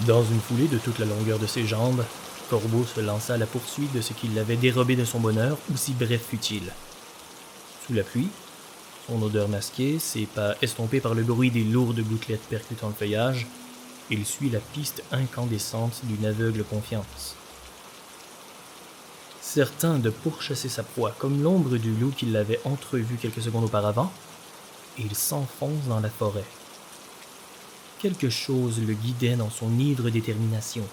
Dans une foulée de toute la longueur de ses jambes, Corbeau se lança à la poursuite de ce qui l'avait dérobé de son bonheur, aussi bref fut-il. Sous la pluie, son odeur masquée, ses pas estompés par le bruit des lourdes gouttelettes percutant le feuillage, il suit la piste incandescente d'une aveugle confiance. Certain de pourchasser sa proie comme l'ombre du loup qu'il l'avait entrevu quelques secondes auparavant, il s'enfonce dans la forêt. Quelque chose le guidait dans son ivre détermination.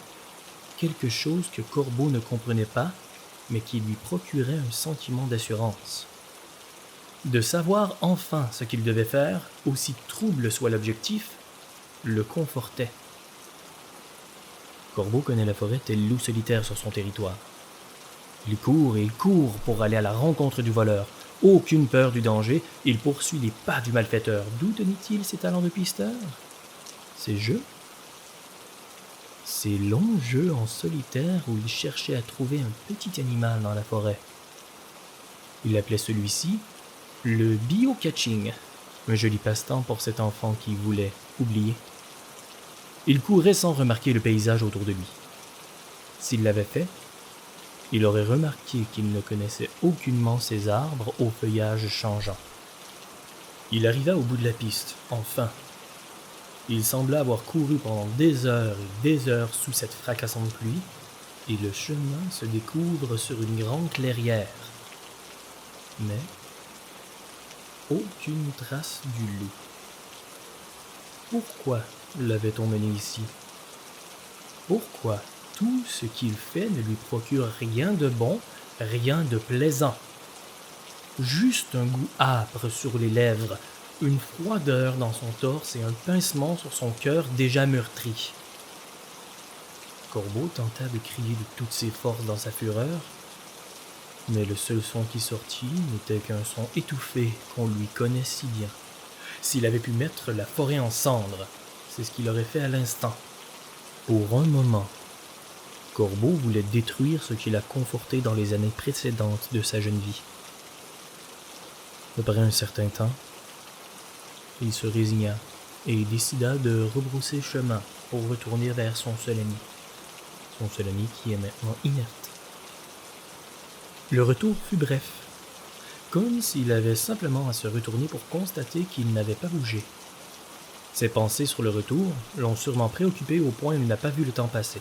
Quelque chose que Corbeau ne comprenait pas, mais qui lui procurait un sentiment d'assurance. De savoir enfin ce qu'il devait faire, aussi trouble soit l'objectif, le confortait. Corbeau connaît la forêt tel loup solitaire sur son territoire. Il court et il court pour aller à la rencontre du voleur. Aucune peur du danger, il poursuit les pas du malfaiteur. D'où tenait-il ses talents de pisteur? Ses jeux? Ces longs jeux en solitaire où il cherchait à trouver un petit animal dans la forêt. Il appelait celui-ci le bio-catching, un joli passe-temps pour cet enfant qui voulait oublier. Il courait sans remarquer le paysage autour de lui. S'il l'avait fait, il aurait remarqué qu'il ne connaissait aucunement ces arbres au feuillage changeant. Il arriva au bout de la piste, enfin. Il sembla avoir couru pendant des heures et des heures sous cette fracassante pluie, et le chemin se découvre sur une grande clairière. Mais aucune trace du loup. Pourquoi l'avait-on mené ici? Pourquoi tout ce qu'il fait ne lui procure rien de bon, rien de plaisant? Juste un goût âpre sur les lèvres, une froideur dans son torse et un pincement sur son cœur déjà meurtri. Corbeau tenta de crier de toutes ses forces dans sa fureur, mais le seul son qui sortit n'était qu'un son étouffé qu'on lui connaît si bien. S'il avait pu mettre la forêt en cendres, c'est ce qu'il aurait fait à l'instant. Pour un moment, Corbeau voulait détruire ce qui l'a conforté dans les années précédentes de sa jeune vie. Après un certain temps, il se résigna et décida de rebrousser chemin pour retourner vers son seul ami qui est maintenant inerte. Le retour fut bref, comme s'il avait simplement à se retourner pour constater qu'il n'avait pas bougé. Ses pensées sur le retour l'ont sûrement préoccupé au point où il n'a pas vu le temps passer.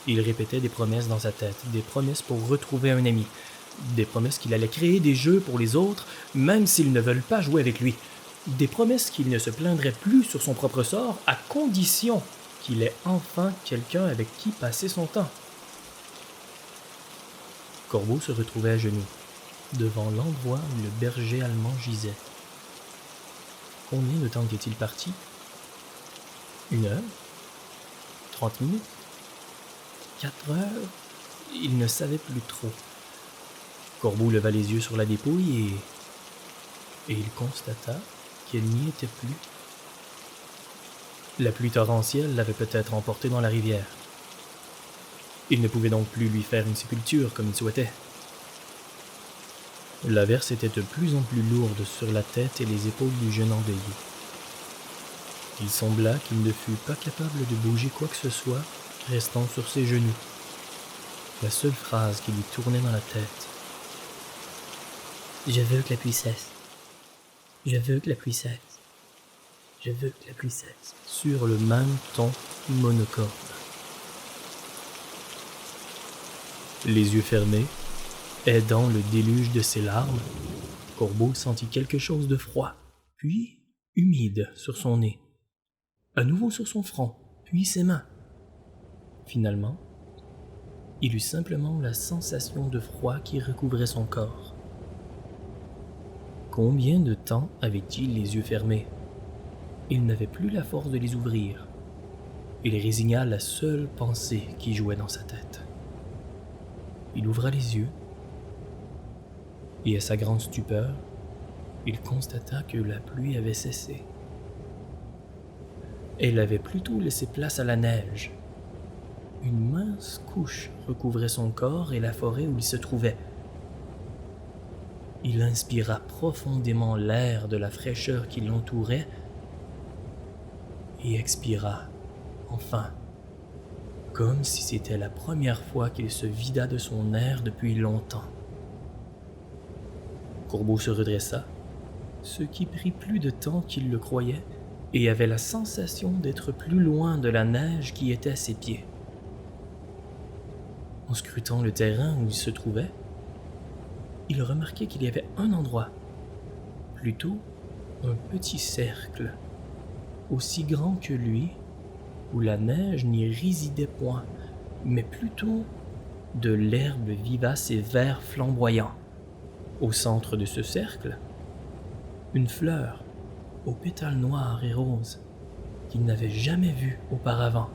Il répétait des promesses dans sa tête, des promesses pour retrouver un ami, des promesses qu'il allait créer des jeux pour les autres, même s'ils ne veulent pas jouer avec lui, des promesses qu'il ne se plaindrait plus sur son propre sort, à condition qu'il ait enfin quelqu'un avec qui passer son temps. Corbeau se retrouvait à genoux, devant l'endroit où le berger allemand gisait. Combien de temps était-il parti? 1 heure? 30 minutes? 4 heures? Il ne savait plus trop. Corbeau leva les yeux sur la dépouille et il constata qu'elle n'y était plus. La pluie torrentielle l'avait peut-être emporté dans la rivière. Il ne pouvait donc plus lui faire une sépulture comme il souhaitait. L'averse était de plus en plus lourde sur la tête et les épaules du jeune endeuillé. Il sembla qu'il ne fût pas capable de bouger quoi que ce soit, restant sur ses genoux. La seule phrase qui lui tournait dans la tête. « Je veux que la pluie cesse. Je veux que la pluie cesse. Je veux que la pluie cesse. » Sur le même ton monocorde. Les yeux fermés, aidant le déluge de ses larmes, Corbeau sentit quelque chose de froid, puis humide sur son nez, à nouveau sur son front, puis ses mains. Finalement, il eut simplement la sensation de froid qui recouvrait son corps. Combien de temps avait-il les yeux fermés? Il n'avait plus la force de les ouvrir. Il résigna la seule pensée qui jouait dans sa tête. Il ouvra les yeux, et à sa grande stupeur, il constata que la pluie avait cessé. Elle avait plutôt laissé place à la neige. Une mince couche recouvrait son corps et la forêt où il se trouvait. Il inspira profondément l'air de la fraîcheur qui l'entourait et expira enfin, comme si c'était la première fois qu'il se vida de son air depuis longtemps. Corbeau se redressa, ce qui prit plus de temps qu'il le croyait, et avait la sensation d'être plus loin de la neige qui était à ses pieds. En scrutant le terrain où il se trouvait, il remarquait qu'il y avait un endroit, plutôt un petit cercle, aussi grand que lui, où la neige n'y résidait point, mais plutôt de l'herbe vivace et vert flamboyant. Au centre de ce cercle, une fleur aux pétales noirs et roses qu'il n'avait jamais vue auparavant.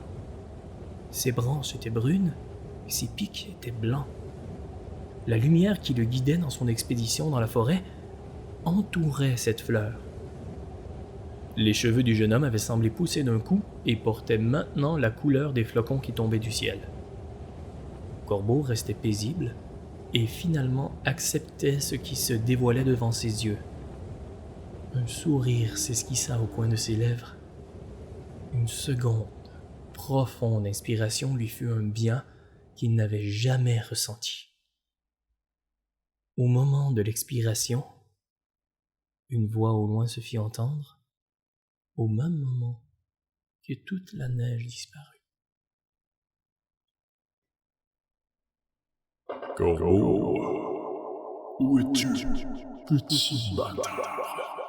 Ses branches étaient brunes et ses pics étaient blancs. La lumière qui le guidait dans son expédition dans la forêt entourait cette fleur. Les cheveux du jeune homme avaient semblé pousser d'un coup et portaient maintenant la couleur des flocons qui tombaient du ciel. Corbeau restait paisible et finalement acceptait ce qui se dévoilait devant ses yeux. Un sourire s'esquissa au coin de ses lèvres. Une seconde, profonde inspiration lui fut un bien qu'il n'avait jamais ressenti. Au moment de l'expiration, une voix au loin se fit entendre, au même moment que toute la neige disparut. Corbeau, où es-tu, petit bâtard?